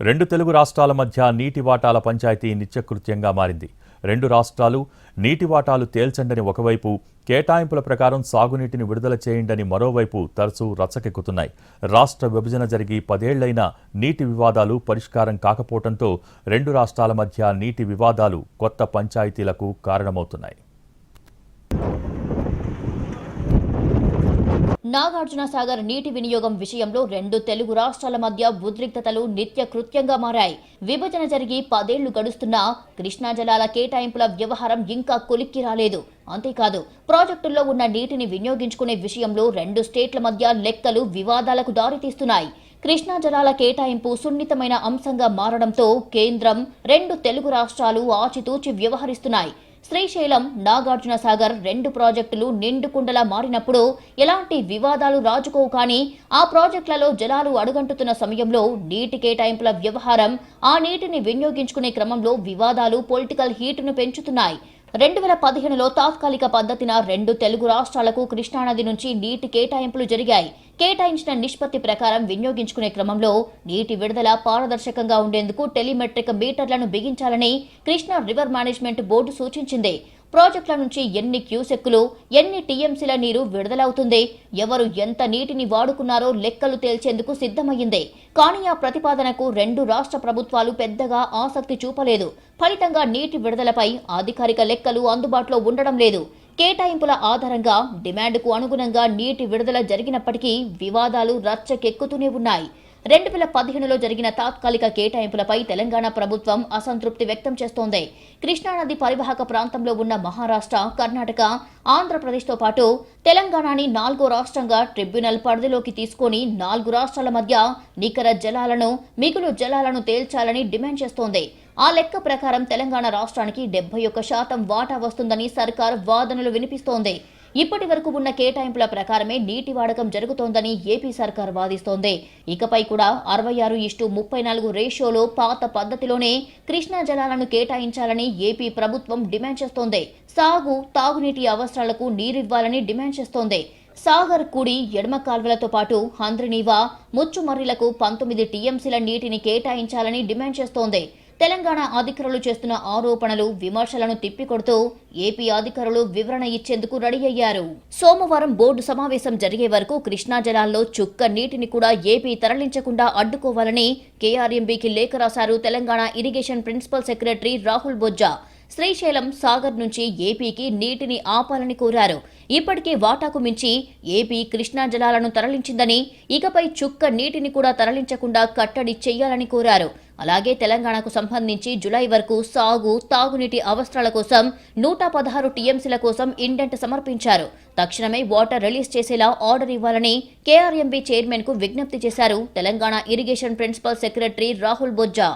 రెండు తెలుగు రాష్ట్రాల మధ్య నీటి వాటాల పంచాయతీ నిత్యకృత్యంగా మారింది. రెండు రాష్ట్రాలు నీటి వాటాలు తేల్చండని ఒకవైపు, కేటాయింపుల ప్రకారం సాగునీటిని విడుదల చేయండని మరోవైపు తరచూ రచ్చకెక్కుతున్నాయి. రాష్ట్ర విభజన జరిగి 10 ఏళ్లైనా నీటి వివాదాలు పరిష్కారం కాకపోవడంతో రెండు రాష్ట్రాల మధ్య నీటి వివాదాలు కొత్త పంచాయతీలకు కారణమవుతున్నాయి. నాగార్జున సాగర్ నీటి వినియోగం విషయంలో రెండు తెలుగు రాష్ట్రాల మధ్య ఉద్రిక్తతలు నిత్యకృత్యంగా మారాయి. విభజన జరిగి 10 ఏళ్లు గడుస్తున్నా కృష్ణా జలాల కేటాయింపుల వ్యవహారం ఇంకా కొలిక్కి రాలేదు. అంతేకాదు, ప్రాజెక్టుల్లో ఉన్న నీటిని వినియోగించుకునే విషయంలో రెండు స్టేట్ల మధ్య లెక్కలు వివాదాలకు దారితీస్తున్నాయి. కృష్ణా జలాల కేటాయింపు సున్నితమైన అంశంగా మారడంతో కేంద్రం, రెండు తెలుగు రాష్ట్రాలు ఆచితూచి వ్యవహరిస్తున్నాయి. శ్రీశైలం, నాగార్జున సాగర్ రెండు ప్రాజెక్టులు నిండుకుండలా మారినప్పుడు ఎలాంటి వివాదాలు రాజుకోవు. కానీ ఆ ప్రాజెక్టులలో జలాలు అడుగంటుతున్న సమయంలో నీటి కేటాయింపుల వ్యవహారం, ఆ నీటిని వినియోగించుకునే క్రమంలో వివాదాలు పొలిటికల్ హీటును పెంచుతున్నాయి. 2015లో తాత్కాలిక పద్ధతిన రెండు తెలుగు రాష్ట్రాలకు కృష్ణానది నుంచి నీటి కేటాయింపులు జరిగాయి. కేటాయించిన నిష్పత్తి ప్రకారం వినియోగించుకునే క్రమంలో నీటి విడుదల పారదర్శకంగా ఉండేందుకు టెలిమెట్రిక్ మీటర్లను బిగించాలని కృష్ణా రివర్ మేనేజ్మెంట్ బోర్డు సూచించింది. ప్రాజెక్టుల నుంచి ఎన్ని క్యూసెక్కులు, ఎన్ని టీఎంసీల నీరు విడుదలవుతుంది, ఎవరు ఎంత నీటిని వాడుకున్నారో లెక్కలు తేల్చేందుకు సిద్ధమయ్యింది. కానీ ఆ ప్రతిపాదనకు రెండు రాష్ట్ర ప్రభుత్వాలు పెద్దగా ఆసక్తి చూపలేదు. ఫలితంగా నీటి విడుదలపై అధికారిక లెక్కలు అందుబాటులో ఉండడం లేదు. కేటాయింపుల ఆధారంగా డిమాండ్కు అనుగుణంగా నీటి విడుదల జరిగినప్పటికీ వివాదాలు రచ్చకెక్కుతూనే ఉన్నాయి. 2015లో జరిగిన తాత్కాలిక కేటాయింపులపై తెలంగాణ ప్రభుత్వం అసంతృప్తి వ్యక్తం చేస్తోంది. కృష్ణానది పరివాహక ప్రాంతంలో ఉన్న మహారాష్ట్ర, కర్ణాటక, ఆంధ్రప్రదేశ్తో పాటు తెలంగాణని 4వ రాష్ట్రంగా ట్రిబ్యునల్ పరిధిలోకి తీసుకొని 4 రాష్ట్రాల మధ్య నికర జలాలను, మిగులు జలాలను తేల్చాలని డిమాండ్ చేస్తోంది. ఆ లెక్క ప్రకారం తెలంగాణ రాష్ట్రానికి 71% వాటా వస్తుందని సర్కార్ వాదనలు వినిపిస్తోంది. ఇప్పటి వరకు ఉన్న కేటాయింపుల ప్రకారమే నీటి వాడకం జరుగుతోందని ఏపీ సర్కార్ వాదిస్తోంది. ఇకపై కూడా 66:34 రేషియోలో పాత పద్ధతిలోనే కృష్ణా జలాలను కేటాయించాలని ఏపీ ప్రభుత్వం డిమాండ్ చేస్తోంది. సాగు, తాగునీటి అవసరాలకు నీరివ్వాలని డిమాండ్ చేస్తోంది. సాగర్ కుడి, ఎడమ కాల్వలతో పాటు హంద్రినీవా, ముచ్చుమర్రిలకు 19 టీఎంసీల నీటిని కేటాయించాలని డిమాండ్ చేస్తోంది. తెలంగాణ అధికారులు చేస్తున్న ఆరోపణలు, విమర్శలను తిప్పికొడుతూ ఏపీ అధికారులు వివరణ ఇచ్చేందుకు రెడీ అయ్యారు. సోమవారం బోర్డు సమావేశం జరిగే వరకు కృష్ణా జలాల్లో చుక్క నీటిని కూడా ఏపీ తరలించకుండా అడ్డుకోవాలని కేఆర్ఎంబీకి లేఖ రాశారు Telangana irrigation principal secretary Rahul Bojja. Srisailam, Sagar నుంచి ఏపీకి నీటిని ఆపాలని కోరారు. ఇప్పటికే వాటాకు మించి ఏపీ కృష్ణా జలాలను తరలించిందని, ఇకపై చుక్క నీటిని కూడా తరలించకుండా కట్టడి చేయాలని కోరారు. అలాగే తెలంగాణకు సంబంధించి జులై వరకు సాగు, తాగునీటి అవసరాల కోసం 116 టీఎంసీల కోసం ఇండెంట్ సమర్పించారు. తక్షణమే వాటర్ రిలీజ్ చేసేలా ఆర్డర్ ఇవ్వాలని కేఆర్ఎంబీ చైర్మన్ కు విజ్ఞప్తి చేశారు Telangana irrigation principal secretary Rahul Bojja.